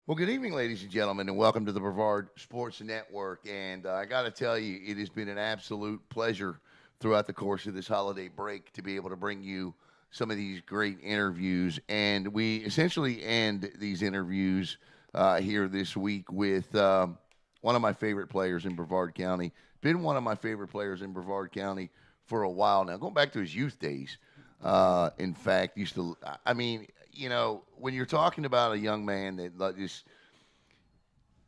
Well, good evening, ladies and gentlemen, and welcome to the Brevard Sports Network. And I got to tell you, it has been an absolute pleasure throughout the course of this holiday break to be able to bring you some of these great interviews. And we essentially end these interviews here this week with one of my favorite players in Brevard County. Been one of my favorite players in Brevard County for a while now, going back to his youth days. In fact, used to. I mean, when you're talking about a young man that just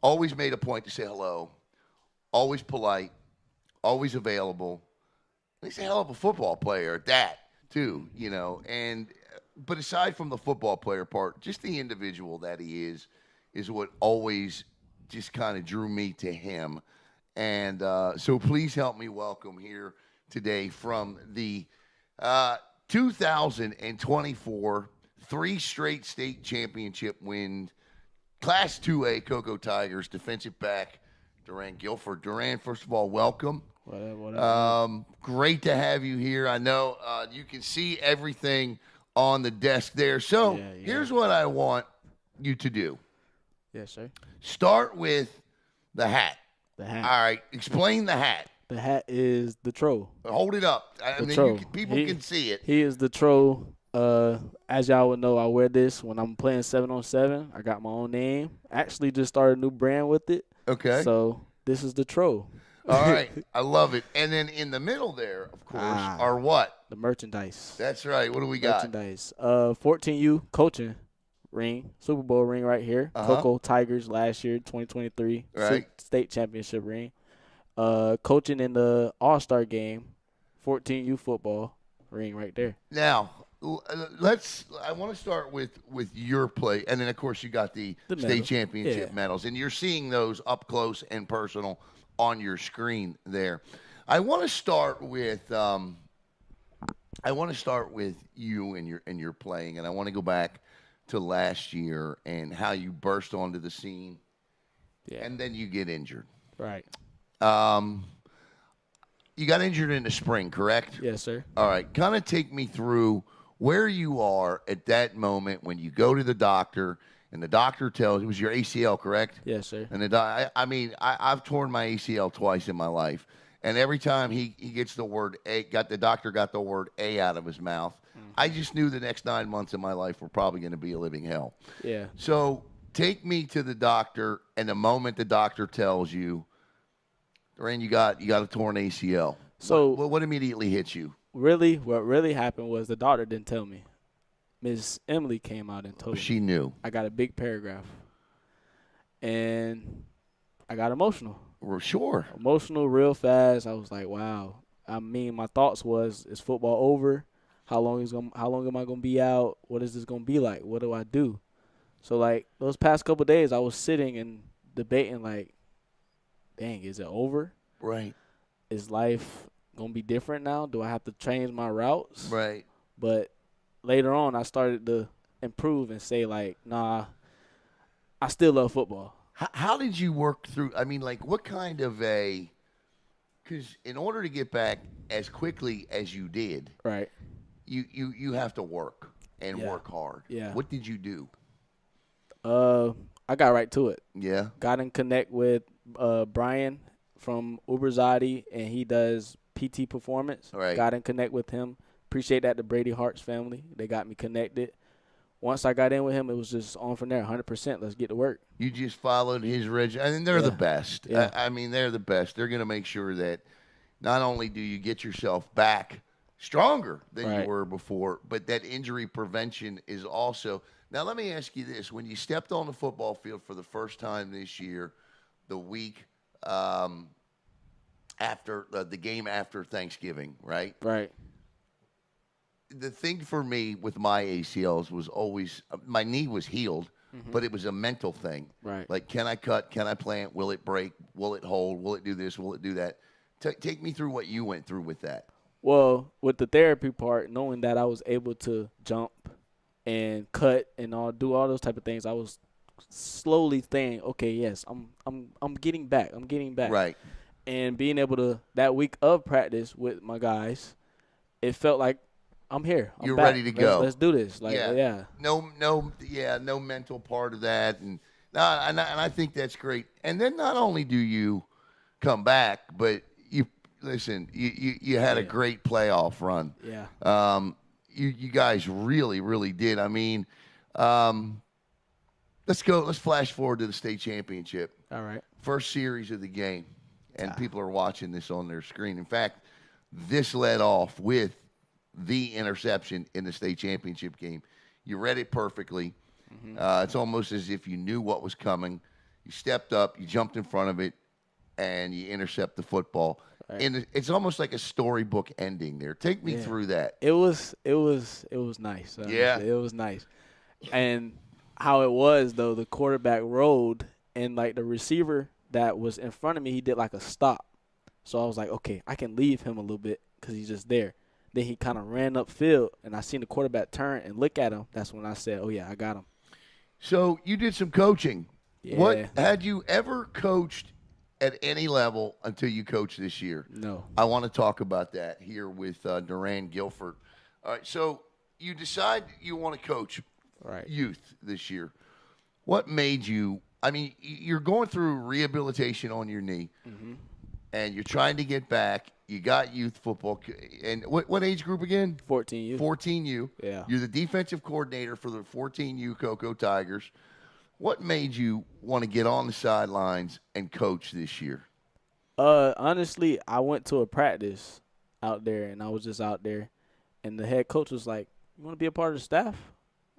always made a point to say hello, always polite, always available. He's a hell of a football player at that, too, And but aside from the football player part, just the individual that he is what always just kind of drew me to him. And so please help me welcome here today from the 2024 three straight state championship win, Class 2A Cocoa Tigers defensive back DURAN Guilford. DURAN, first of all, welcome. Whatever. Great to have you here. I know you can see everything on the desk there. So here's what I want you to do. Yes, sir. Start with the hat. The hat. All right, explain the hat. The hat is the troll. Hold it up. I mean, troll. People can see it. He is the troll. As y'all would know, I wear this when I'm playing 7-on-7. I got my own name. Actually, just started a new brand with it. Okay. So this is the troll. All right. I love it. And then in the middle there, of course, are what? The merchandise. That's right. What do we got? Merchandise. 14U coaching ring, Super Bowl ring right here. Cocoa Tigers last year, 2023. Right. State championship ring. Coaching in the All-Star game, 14U football ring right there. Now, I want to start with your play, and then of course you got the state championship medals, and you're seeing those up close and personal on your screen there. I want to start with you and your playing, and I want to go back to last year and how you burst onto the scene, and then you get injured. Right. You got injured in the spring, correct? Yes, sir. All right. Kind of take me through where you are at that moment when you go to the doctor and the doctor tells, it was your ACL, correct? Yes, sir. And I've torn my ACL twice in my life, and every time he gets the word A, the doctor got the word A out of his mouth, I just knew the next 9 months of my life were probably going to be a living hell. Yeah. So take me to the doctor, and the moment the doctor tells you, Duran, you got a torn ACL. So what immediately hits you? Really, what really happened was the doctor didn't tell me. Miss Emily came out and told me. She knew. I got a big paragraph. And I got emotional. Well, sure. Emotional real fast. I was like, wow. I mean, my thoughts was, is football over? How long am I gonna be out? What is this gonna be like? What do I do? So like those past couple of days I was sitting and debating like, dang, is it over? Right. Is life going to be different now? Do I have to change my routes? Right. But later on, I started to improve and say, like, nah, I still love football. How did you work through? I mean, like, what kind of because in order to get back as quickly as you did, right, you have to work and work hard. Yeah. What did you do? I got right to it. Yeah. Got in connect with Brian from Uberzadi, and he does PT Performance. Right. Got in connect with him. Appreciate that, the Brady Hart's family. They got me connected. Once I got in with him, it was just on from there, 100%. Let's get to work. You just followed his regimen. I mean, they're the best. Yeah. I mean, they're the best. They're going to make sure that not only do you get yourself back stronger than you were before, but that injury prevention is also. Now, let me ask you this. When you stepped on the football field for the first time this year, the week after the game after Thanksgiving, right? Right. The thing for me with my ACLs was always my knee was healed, but it was a mental thing. Right. Like, can I cut? Can I plant? Will it break? Will it hold? Will it do this? Will it do that? Take me through what you went through with that. Well, with the therapy part, knowing that I was able to jump and cut and do all those type of things, I was slowly saying, okay, yes, I'm getting back. I'm getting back. Right. And being able to, that week of practice with my guys, it felt like I'm here. I'm You're back. ready to go. Let's do this. Like, No mental part of that. And No, and I think that's great. And then not only do you come back, but you had a great playoff run. Yeah. You guys really did. I mean, um, let's flash forward to the state championship. All right. First series of the game, and people are watching this on their screen. In fact, this led off with the interception in the state championship game. You read it perfectly. It's almost as if you knew what was coming. You stepped up, you jumped in front of it, and you intercept the football. Right. And it's almost like a storybook ending there. Take me through that. It was nice. Yeah. It was nice. And how it was, though, the quarterback rolled, and, like, the receiver that was in front of me, he did, like, a stop. So I was like, okay, I can leave him a little bit because he's just there. Then he kind of ran upfield, and I seen the quarterback turn and look at him. That's when I said, oh, yeah, I got him. So you did some coaching. Yeah. What had you ever coached at any level until you coached this year? No. I want to talk about that here with DURAN GUILFORD. All right, so you decide you want to coach youth this year. What made you – I mean, you're going through rehabilitation on your knee, and you're trying to get back. You got youth football. And what age group again? 14U. 14U. Yeah. You're the defensive coordinator for the 14U Cocoa Tigers. What made you want to get on the sidelines and coach this year? Honestly, I went to a practice out there, and I was just out there, and the head coach was like, you want to be a part of the staff?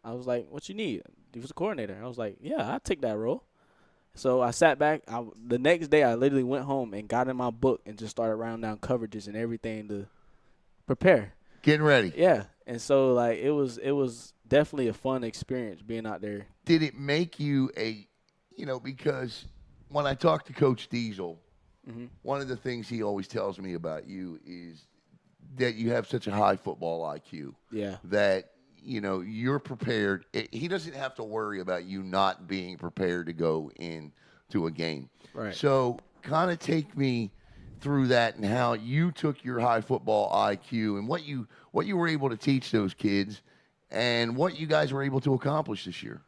I was like, what you need? He was a coordinator. I was like, yeah, I'll take that role. So I sat back. The next day, I literally went home and got in my book and just started writing down coverages and everything to prepare. Getting ready. Yeah. And so, like, it was definitely a fun experience being out there. Did it make you because when I talk to Coach Diesel, one of the things he always tells me about you is that you have such a high football IQ. Yeah. That, you're prepared. He doesn't have to worry about you not being prepared to go into a game. Right. So kind of take me through that and how you took your high football IQ and what you were able to teach those kids and what you guys were able to accomplish this year.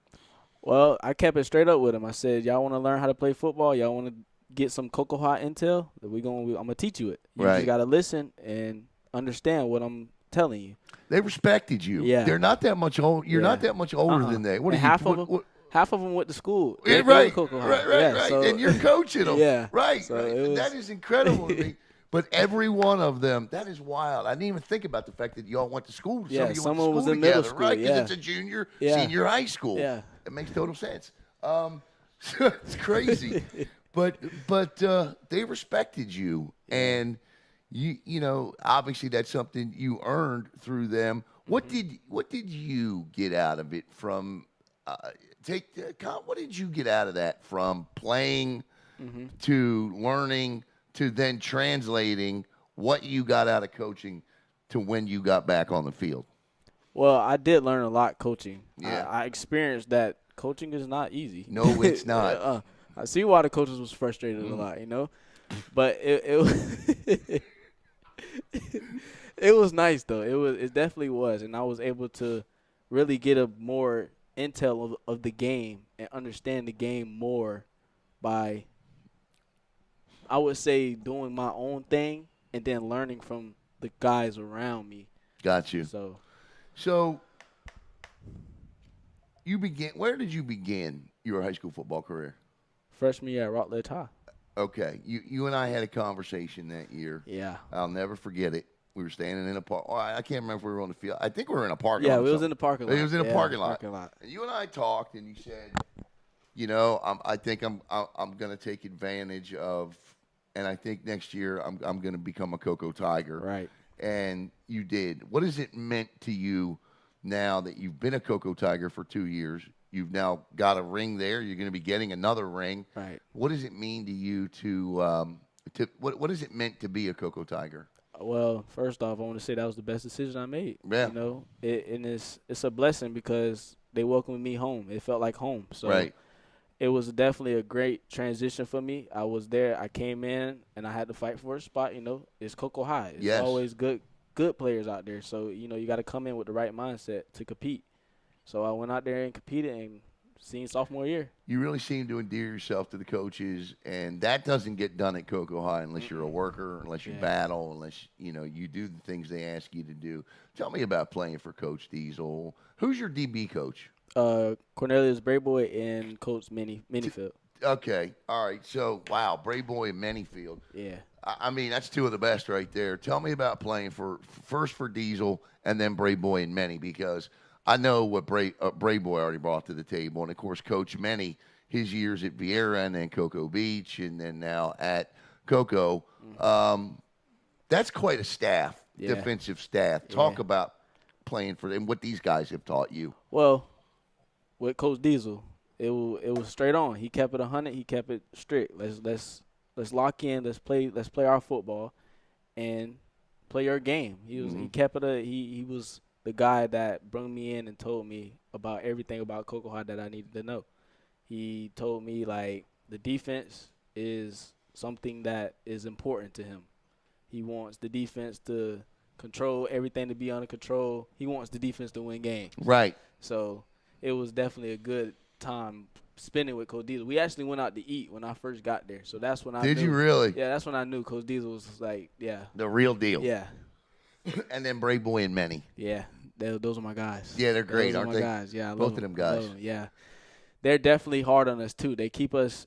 Well, I kept it straight up with him. I said, y'all want to learn how to play football? Y'all want to get some Cocoa Hot intel? I'm going to teach you it. You just got to listen and understand what I'm telling you. They respected you. Yeah. They're not that much old. You're not that much older than they. What are half you? Half of them went to school. Right. Cocoa Hot. Right. So, and you're coaching them. Yeah. Right. So right. That is incredible to me. But every one of them, that is wild. I didn't even think about the fact that y'all went to school. Yeah, someone was in together, middle school, right? Because yeah. it's a junior, senior high school. Yeah. It makes total sense. It's crazy. but they respected you, and you obviously that's something you earned through them. What did you get out of it from? What did you get out of that from playing to learning to then translating what you got out of coaching to when you got back on the field? Well, I did learn a lot coaching. Yeah. I experienced that coaching is not easy. No, it's not. I see why the coaches was frustrated a lot, But it it was nice though. It definitely was, and I was able to really get a more intel of the game and understand the game more by, I would say, doing my own thing and then learning from the guys around me. Got you. So you began. Where did you begin your high school football career? Freshman year at Routledge High. Okay. You and I had a conversation that year. Yeah. I'll never forget it. We were standing in a park. Oh, I can't remember if we were on the field. I think we were in a parking lot. Yeah, we was in the parking lot. It was in a parking lot. lot. And you and I talked, and you said, I think I'm going to take advantage of, and I think next year I'm going to become a Cocoa Tiger. Right. And you did. What has it meant to you now that you've been a Cocoa Tiger for 2 years? You've now got a ring there. You're going to be getting another ring. Right. What does it mean to you what has it meant to be a Cocoa Tiger? Well, first off, I want to say that was the best decision I made. Yeah. And it's a blessing because they welcomed me home. It felt like home. So it was definitely a great transition for me. I was there. I came in, and I had to fight for a spot. It's Cocoa High. It's always good players out there. So, you got to come in with the right mindset to compete. So I went out there and competed and seen sophomore year. You really seem to endear yourself to the coaches, and that doesn't get done at Cocoa High unless you're a worker, unless you battle, unless you do the things they ask you to do. Tell me about playing for Coach Diesel. Who's your DB coach? Cornelius Brayboy and Coach Minifield. Okay, all right. So wow, Brayboy and Manyfield. Yeah. I mean, that's two of the best right there. Tell me about playing first for Diesel and then Brayboy and Many, because I know what Brayboy already brought to the table, and of course, Coach Many, his years at Vieira and then Cocoa Beach, and then now at Cocoa. That's quite a staff, defensive staff. Talk about playing for them, what these guys have taught you. Well, with Coach Diesel, it was straight on. He kept it 100. He kept it strict. Let's lock in. Let's play our football, and play your game. He kept it. He was the guy that brought me in and told me about everything about Cocoa High that I needed to know. He told me, like, the defense is something that is important to him. He wants the defense to control everything, to be under control. He wants the defense to win games. Right. So it was definitely a good time spending with Coach Diesel. We actually went out to eat when I first got there. So that's when I knew. Did you really? Yeah, that's when I knew Coach Diesel was like, the real deal. Yeah. And then Brayboy and Many. Yeah. Those are my guys. Yeah, they're great, aren't they? Guys. Yeah, I both love of them guys. Yeah. They're definitely hard on us too. They keep us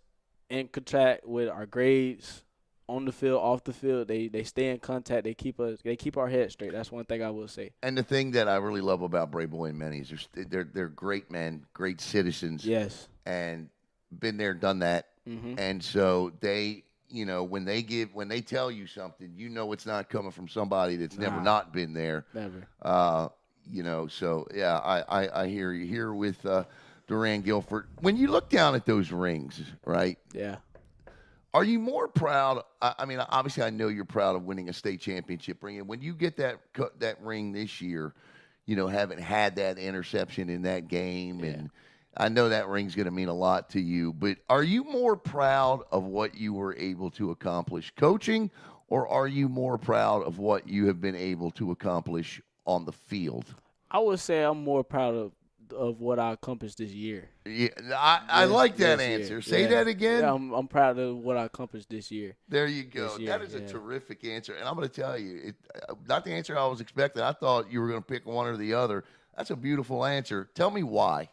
in contact with our grades, on the field, off the field. They stay in contact. They keep our heads straight. That's one thing I will say. And the thing that I really love about Brayboy and Many is they're great men, great citizens. Yes. And been there, done that. And so they, when they tell you something, it's not coming from somebody that's never not been there. Never. So yeah, I hear you here with DURAN Guilford. When you look down at those rings, right? Yeah. Are you more proud? I mean, obviously, I know you're proud of winning a state championship ring. And when you get that ring this year, haven't had that interception in that game, and I know that ring's going to mean a lot to you. But are you more proud of what you were able to accomplish coaching, or are you more proud of what you have been able to accomplish on the field? I would say I'm more proud of what I accomplished this year. Yeah, I like that answer. Say that again. Yeah, I'm proud of what I accomplished this year. There you go. That is a terrific answer. And I'm going to tell you, not the answer I was expecting. I thought you were going to pick one or the other. That's a beautiful answer. Tell me why.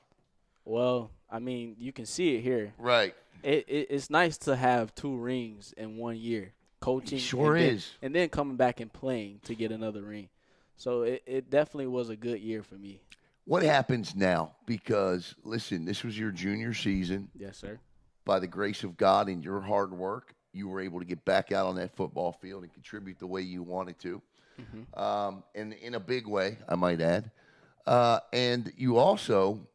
Well, I mean, you can see it here. Right. It's nice to have 2 rings in 1 year. Coaching. It sure is. And then coming back and playing to get another ring. So it definitely was a good year for me. What happens now? Because, listen, this was your junior season. Yes, sir. By the grace of God and your hard work, you were able to get back out on that football field and contribute the way you wanted to, and in a big way, I might add. And you also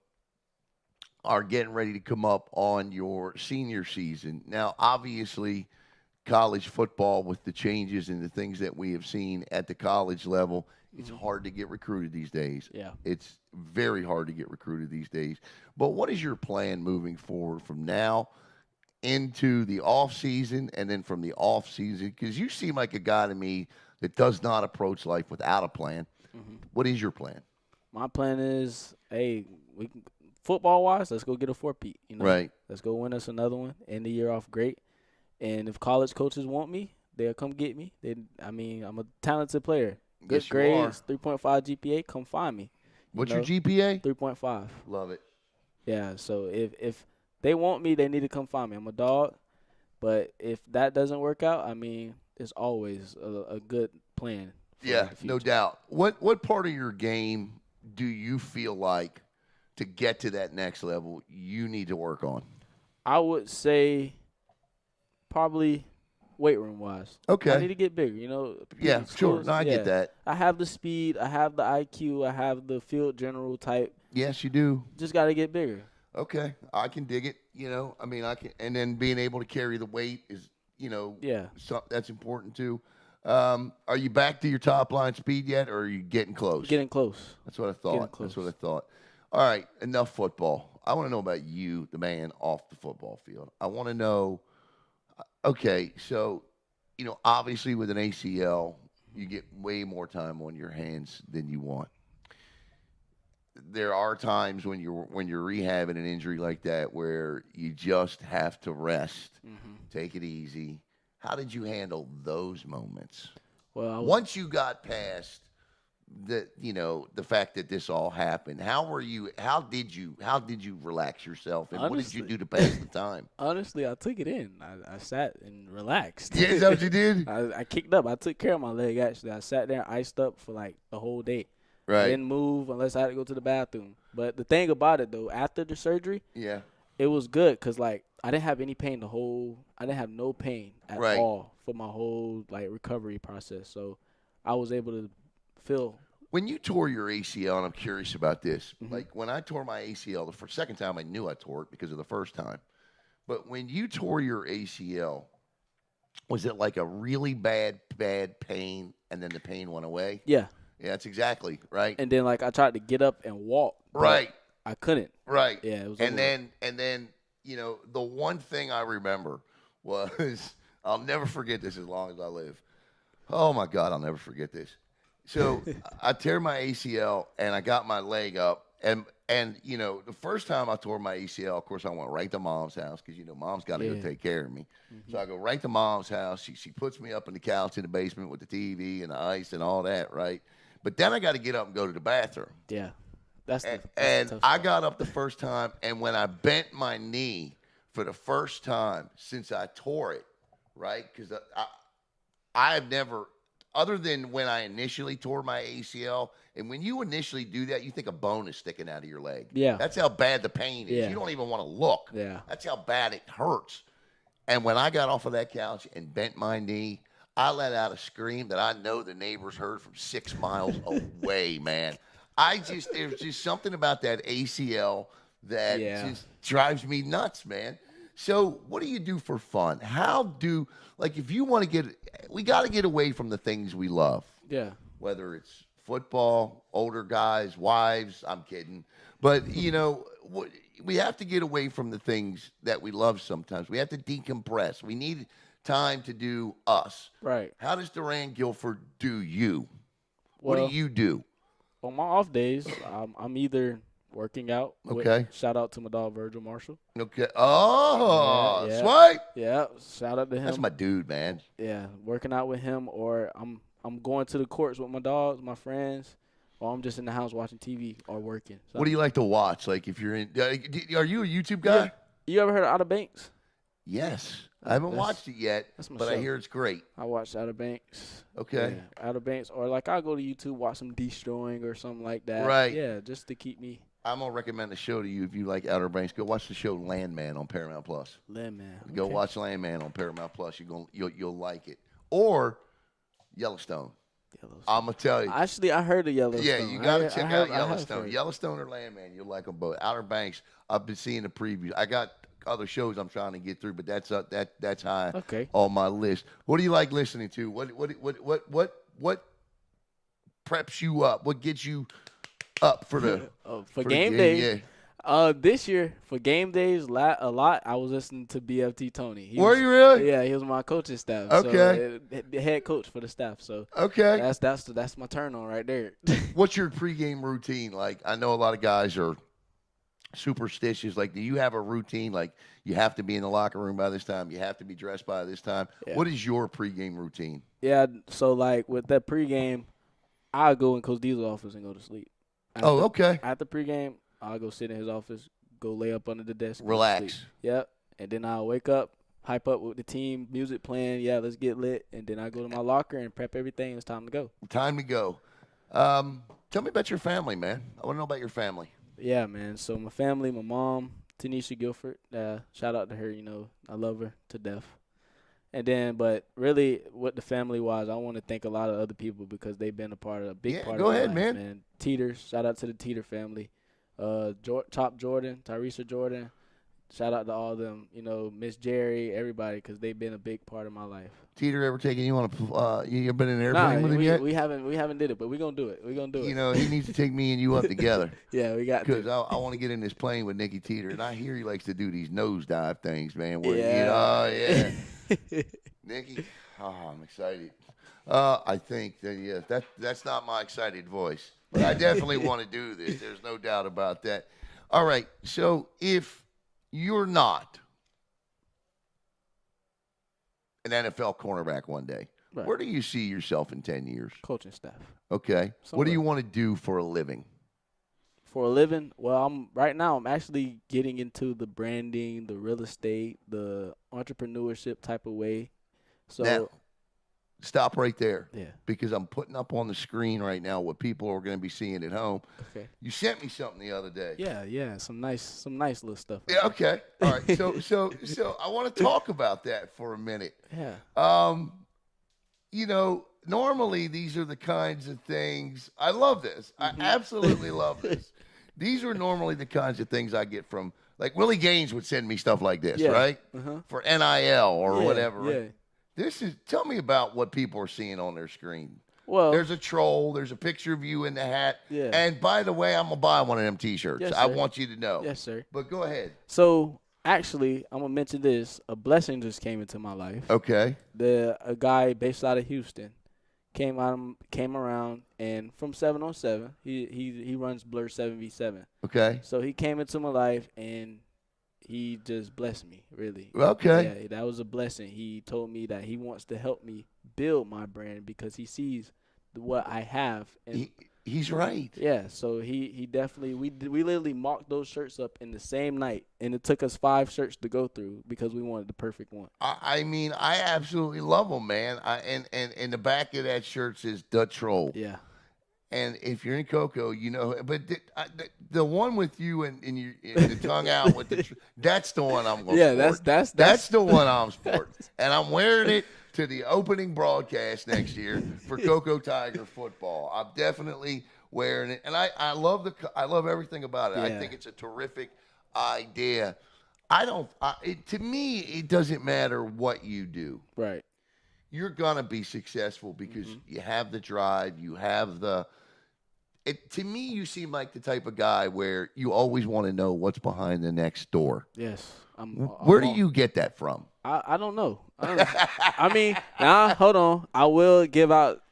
are getting ready to come up on your senior season. Now, obviously, college football, with the changes and the things that we have seen at the college level, it's hard to get recruited these days. Yeah. It's very hard to get recruited these days. But what is your plan moving forward from now into the off season, and then from the off season? Because you seem like a guy to me that does not approach life without a plan. What is your plan? My plan is, football-wise, let's go get a 4-peat. Right. Let's go win us another one, end the year off great. And if college coaches want me, they'll come get me. I'm a talented player. Good Yes, grades, 3.5 GPA, come find me. What's your GPA? 3.5. Love it. Yeah, so if they want me, they need to come find me. I'm a dog. But if that doesn't work out, it's always a good plan. Yeah, no doubt. What part of your game do you feel like, to get to that next level, you need to work on? I would say probably weight room wise. Okay. I need to get bigger, Yeah, sure. No, I get that. I have the speed, I have the IQ, I have the field general type. Yes, you do. Just got to get bigger. Okay. I can dig it. I can, and then being able to carry the weight is, that's important too. Are you back to your top line speed yet, or are you getting close? Getting close. That's what I thought. That's what I thought. All right, enough football. I want to know about you, the man off the football field. I want to know, okay, so, obviously with an ACL, you get way more time on your hands than you want. there are times when you're rehabbing an injury like that where you just have to rest, take it easy. How did you handle those moments? Well, I was Once you got past the fact that this all happened, how did you relax yourself, and what did you honestly, do to pass the time? honestly, I took it in. I sat and relaxed. Yeah, is that what you did? I kicked up. I took care of my leg actually. I sat there, iced up for like the whole day. I Right. didn't move unless I had to go to the bathroom. But the thing about it though, after the surgery, Yeah. it was good because like I didn't have any pain I didn't have no pain at Right. all for my whole like recovery process. So I was able to feel. When you tore your ACL, and I'm curious about this, Mhm. like when I tore my ACL the second time, I knew I tore it because of the first time. But when you tore your ACL, was it like a really bad pain, and then the pain went away? Yeah. Yeah, that's exactly right. And then like I tried to get up and walk. But Right. I couldn't. Right. Yeah, it was And over. then the one thing I remember was I'll never forget this as long as I live. Oh my God, I'll never forget this. So I tear my ACL and I got my leg up, and the first time I tore my ACL, of course I went right to mom's house because mom's got to go Yeah. take care of me. So I go right to mom's house. She puts me up on the couch in the basement with the TV and the ice and all that, right? But then I got to get up and go to the bathroom. Yeah. That's the And tough I part. got up the first time, and when I bent my knee for the first time since I tore it, right? Because I've never, other than when I initially tore my ACL, and when you initially do that, you think a bone is sticking out of your leg. Yeah. That's how bad the pain is. Yeah. You don't even want to look. Yeah. That's how bad it hurts. And when I got off of that couch and bent my knee, I let out a scream that I know the neighbors heard from 6 miles away, man. There's just something about that ACL that Yeah. just drives me nuts, man. So what do you do for fun? If you want to we got to get away from the things we love, Yeah. whether it's football, older guys, wives, I'm kidding. But, we have to get away from the things that we love sometimes. We have to decompress. We need time to do us. Right. How does Duran Guilford do you? Well, What do you do? on my off days, I'm either working out. Okay. Shout out to my dog Virgil Marshall. Okay. Oh, Yeah. swipe. Yeah. Shout out to him. That's my dude, man. Yeah, working out with him, or I'm going to the courts with my dogs, my friends, or I'm just in the house watching TV or working. So, What do you like to watch? Like if you're in, are you a YouTube guy? Yeah. You ever heard of Outer Banks? Yes. I haven't That's- watched it yet, that's my but I show. hear it's great. I watch Outer Banks. Okay. Yeah, Outer Banks, or like I go to YouTube, watch some destroying or something like that. Right. Yeah, just to keep me I'm gonna recommend the show to you if you like Outer Banks. Go watch the show Landman on Paramount Plus. lit, man. Go Okay. watch Landman on Paramount Plus. You'll like it. Or Yellowstone. Yellowstone. I'm gonna tell you. Actually, I heard of Yellowstone. Yeah, you got to check out I have Yellowstone. heard. Yellowstone or Landman, you'll like them both. Outer Banks, I've been seeing the previews. I got other shows I'm trying to get through, but that's high Okay. on my list. What do you like listening to? What preps you up? What gets you up for the For the game days. Yeah. This year for game days, a lot. I was listening to BFT Tony. He Were was- you really? Yeah, he was my coaching staff. Okay. So, the head coach for the staff. So Okay. that's my turn on right there. What's your pregame routine like? I know a lot of guys are superstitious. Like, do you have a routine? Like, you have to be in the locker room by this time. You have to be dressed by this time. Yeah. What is your pregame routine? Yeah. So like with that pregame, I'll go in Coach D's office and go to sleep. Okay. After pregame, I'll go sit in his office, go lay up under the desk, go to Relax. sleep. Yep. And then I'll wake up, hype up with the team, music playing. Yeah, let's get lit. And then I go to my locker and prep everything. It's time to go. Time to go. Tell me about your family, man. I want to know about your family. Yeah, man. So my family, my mom, Tanisha Guilford. Shout out to her. I love her to death. And then, but really, what the family was, I want to thank a lot of other people because they've been a big part go of my ahead, life, man. Teeters, shout out to the Teeter family. Top Jordan, Tyresa Jordan. Shout out to all of them, Miss Jerry, everybody, because they've been a big part of my life. Teeter ever taken you on you ever been in an airplane with him yet? we haven't did it, but we're gonna do it. We're gonna do it. He needs to take me and you up together. Yeah, we got Because to. I want to get in this plane with Nicky Teeter, and I hear he likes to do these nosedive things, man. Where, Yeah. yeah. Nicky, I'm excited. I think that, yeah, that's not my excited voice. But I definitely want to do this. There's no doubt about that. All right. So if you're not an NFL cornerback one day, Right. where do you see yourself in 10 years? Coaching staff. Okay. What Somewhere. do you want to do for a living? For a living, well, I'm actually getting into the branding, the real estate, the entrepreneurship type of way. So Now, stop right there. Yeah. Because I'm putting up on the screen right now what people are going to be seeing at home. Okay. You sent me something the other day. Yeah, some nice little stuff. Yeah, okay. All right. So I want to talk about that for a minute. Yeah. Normally these are the kinds of things. I love this. Mm-hmm. I absolutely love this. These are normally the kinds of things I get from, like, Willie Gaines would send me stuff like this, Yeah. right? Uh-huh. For NIL or Yeah, whatever. yeah. Right? Tell me about what people are seeing on their screen. Well, There's a troll. There's a picture of you in the hat. Yeah. And by the way, I'm going to buy one of them T-shirts. Yes, I sir. want you to know. Yes, sir. But go ahead. So actually, I'm gonna mention this. A blessing just came into my life. Okay. A guy based out of Houston came around, and from 7-on-7, he runs Blur 7v7. Okay. So he came into my life, and he just blessed me, really. Okay. Yeah, that was a blessing. He told me that he wants to help me build my brand because he sees what I have. And He's right. yeah, so he definitely we literally mocked those shirts up in the same night, and it took us 5 shirts to go through because we wanted the perfect one. I mean, I absolutely love them, man. And the back of that shirt says "The Troll." Yeah. And if you're in Coco, you know. But the one with you and the tongue out with that's the one I'm going. Yeah, sport. That's the one I'm sporting, and I'm wearing it to the opening broadcast next year for Coco Tiger football. I'm definitely wearing it, and I love everything about it. Yeah. I think it's a terrific idea. To me, it doesn't matter what you do. Right. You're gonna be successful because you have the drive, you have the. To me, you seem like the type of guy where you always want to know what's behind the next door. Yes. Where do you get that from? I don't know. I mean, hold on. I will give out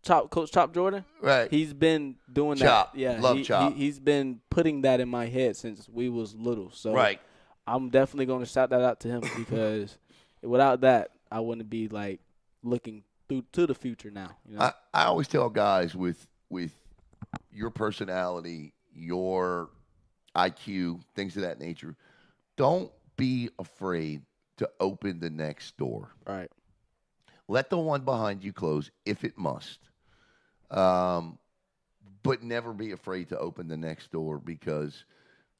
Coach Chop Jordan. Right. He's been doing Chop. that. Yeah. Love Chop. He's been putting that in my head since we was little. So Right. I'm definitely going to shout that out to him because without that, I wouldn't be like looking through to the future now. You know? I always tell guys with your personality, your IQ, things of that nature, don't be afraid to open the next door. Right. Let the one behind you close if it must. But never be afraid to open the next door because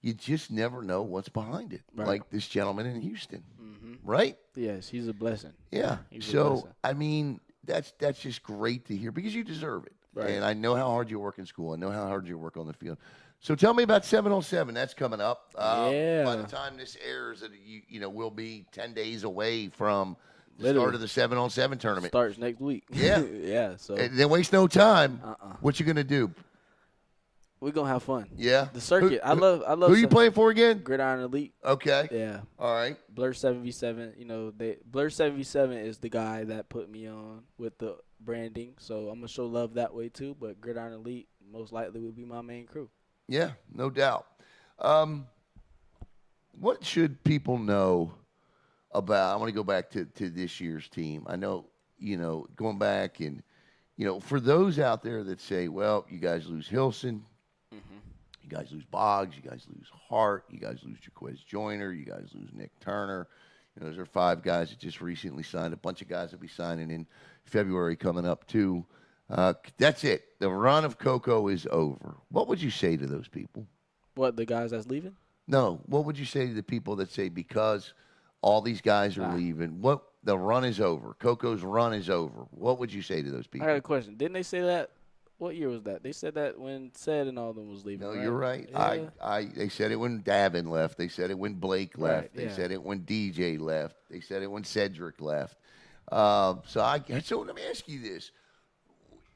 you just never know what's behind it. Right. Like this gentleman in Houston, Mm-hmm. right? Yes, he's a blessing. Yeah. He's a So, blessing. I mean, that's just great to hear because you deserve it. Right. And I know how hard you work in school. I know how hard you work on the field. So tell me about 7-on-7. That's coming up. Yeah. By the time this airs, we'll be 10 days away from the Literally. start of the 7-on-7 tournament. Starts next week. Yeah. Yeah. So And then waste no time. Uh-uh. What you gonna do? we're gonna have fun. Yeah. The circuit. I love. Who you playing for again? Gridiron Elite. Okay. Yeah. All right. Blur 7v7. Blur 7v7 is the guy that put me on with the branding. So I'm gonna show love that way too. But Gridiron Elite most likely will be my main crew. Yeah, no doubt. What should people know about? I want to go back to this year's team. I know, going back and, for those out there that say, well, you guys lose Hilson, you guys lose Boggs, you guys lose Hart, you guys lose Jaquez Joyner, you guys lose Nick Turner. Those are 5 guys that just recently signed. A bunch of guys will be signing in February coming up too. That's it. The run of Coco is over. What would you say to those people? What, the guys that's leaving? No. What would you say to the people that say because all these guys are leaving, the run is over? Coco's run is over. What would you say to those people? I got a question. Didn't they say that? What year was that? They said that when Ced and all them was leaving. No, right? you're right. Yeah. They said it when Davin left. They said it when Blake left. Right, They yeah. said it when DJ left. They said it when Cedric left. So let me ask you this: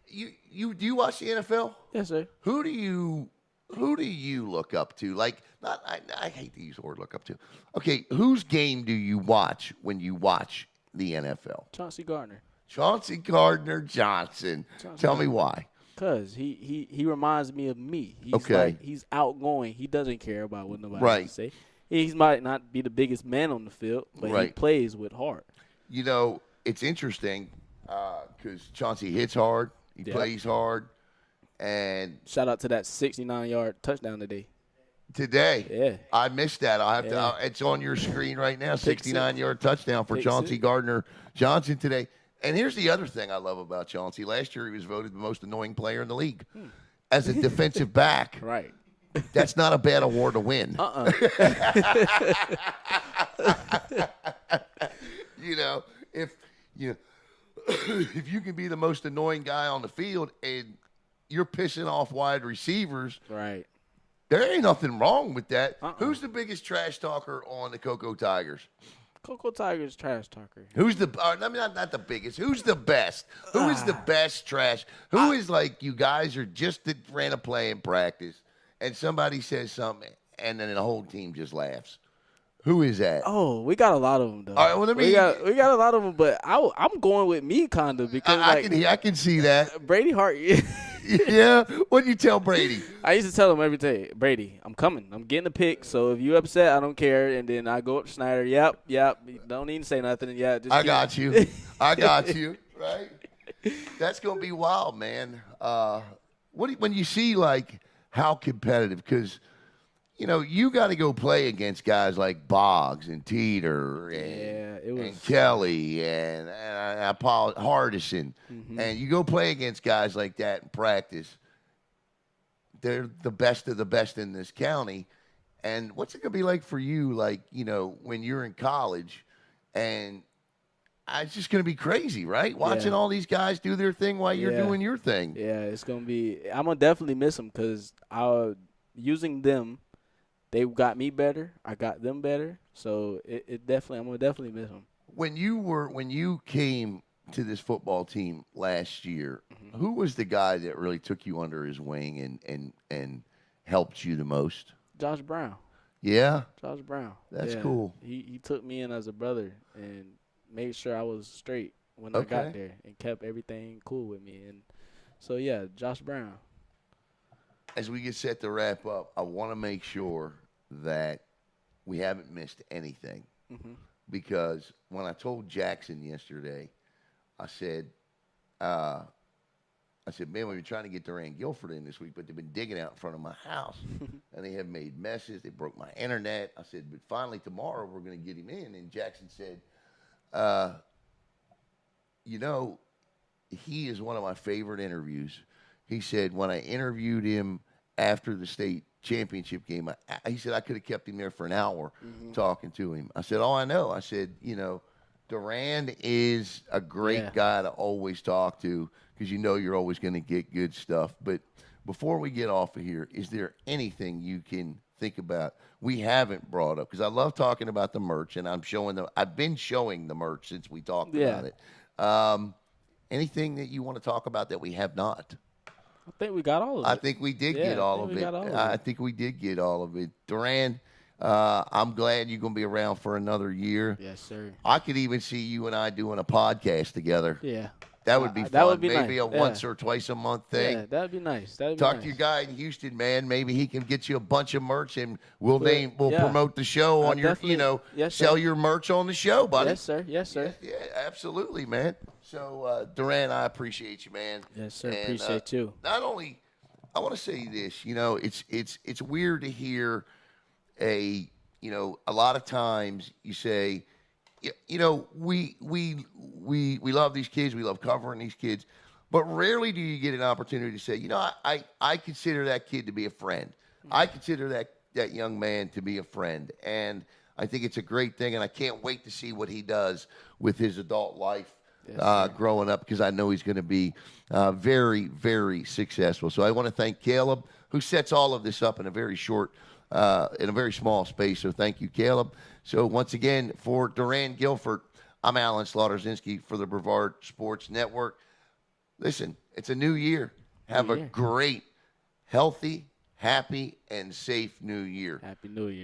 do you watch the NFL? Yes, sir. Who do you look up to? Like, I hate to use the word look up to. Okay, whose game do you watch when you watch the NFL? Chauncey Gardner. Chauncey Gardner-Johnson. Tell me why. Because he reminds me of me. He's Okay. he's outgoing. He doesn't care about what nobody Right. has to say. He might not be the biggest man on the field, but he Right. plays with heart. You know, it's interesting because Chauncey hits hard. He plays hard. And shout out to that 69-yard touchdown today. Today, I missed that. I have to. It's on your screen right now. 69-yard touchdown for Chauncey Gardner-Johnson today. And here's the other thing I love about Chauncey. Last year, he was voted the most annoying player in the league as a defensive back. Right. That's not a bad award to win. You know, if you can be the most annoying guy on the field and you're pissing off wide receivers, right? There ain't nothing wrong with that. Who's the biggest trash talker on the Cocoa Tigers? Cocoa Tigers trash talker. Who's the? I mean, not the biggest. Who's the best? Who is the best trash? Who is like you guys are just ran a play in practice, and somebody says something, and then the whole team just laughs. Who is that? Oh, we got a lot of them though. All right, well, we got a lot of them, but I'm going with me kind of because I can see that. Brady Hart. Yeah, what do you tell Brady? I used to tell him every day, Brady, I'm coming. I'm getting a pick. So if you upset, I don't care. And then I go up to Snyder. Yep. Don't even say nothing. Yeah, just I got you. Right? That's gonna be wild, man. When you see like how competitive, because you got to go play against guys like Boggs and Teeter and Kelly and Hardison. Mm-hmm. And you go play against guys like that in practice. They're the best of the best in this county. And what's it going to be like for you, like, when you're in college? And it's just going to be crazy, right? Watching all these guys do their thing while you're doing your thing. Yeah, it's going to be – I'm going to definitely miss them because using them – they got me better. I got them better. So I'm gonna definitely miss them. When you came to this football team last year, who was the guy that really took you under his wing and helped you the most? Josh Brown. Yeah? Josh Brown. That's cool. He took me in as a brother and made sure I was straight when I got there and kept everything cool with me. And so, yeah, Josh Brown. As we get set to wrap up, I want to make sure that we haven't missed anything. Mm-hmm. Because when I told Jackson yesterday, I said, man, we've been trying to get DURAN GUILFORD in this week, but they've been digging out in front of my house. And they have made messes. They broke my internet. I said, but finally tomorrow we're going to get him in. And Jackson said, he is one of my favorite interviews. He said, when I interviewed him after the state championship game, he said I could have kept him there for an hour talking to him. I said, I know. I said, DURAN is a great guy to always talk to because you're always going to get good stuff. But before we get off of here, is there anything you can think about we haven't brought up? Because I love talking about the merch, and I've been showing the merch since we talked about it. Anything that you want to talk about that we have not? I think we got all of it. I think we did get all of it. I think we did get all of it. DURAN, I'm glad you're going to be around for another year. Yes, sir. I could even see you and I doing a podcast together. Yeah. That would be fun. That would be maybe nice. a once or twice a month thing. Yeah, that would be nice. Talk to your guy in Houston, man. Maybe he can get you a bunch of merch, and we'll promote the show on your, sell your merch on the show, buddy. Yes, sir. Yes, sir. Yeah, absolutely, man. So, DURAN, I appreciate you, man. Yes, sir. And, appreciate you. Not only, I want to say this. It's weird to hear a lot of times you say, we love these kids, we love covering these kids, but rarely do you get an opportunity to say, I consider that kid to be a friend. I consider that young man to be a friend, and I think it's a great thing, and I can't wait to see what he does with his adult life. Growing up, because I know he's going to be very, very successful. So I want to thank Caleb, who sets all of this up in a very small space. So thank you, Caleb. So once again, for DURAN GUILFORD, I'm Alan Slaughterzinski for the Brevard Sports Network. Listen, it's a new year. Have a great, healthy, happy, and safe new year. Happy New Year.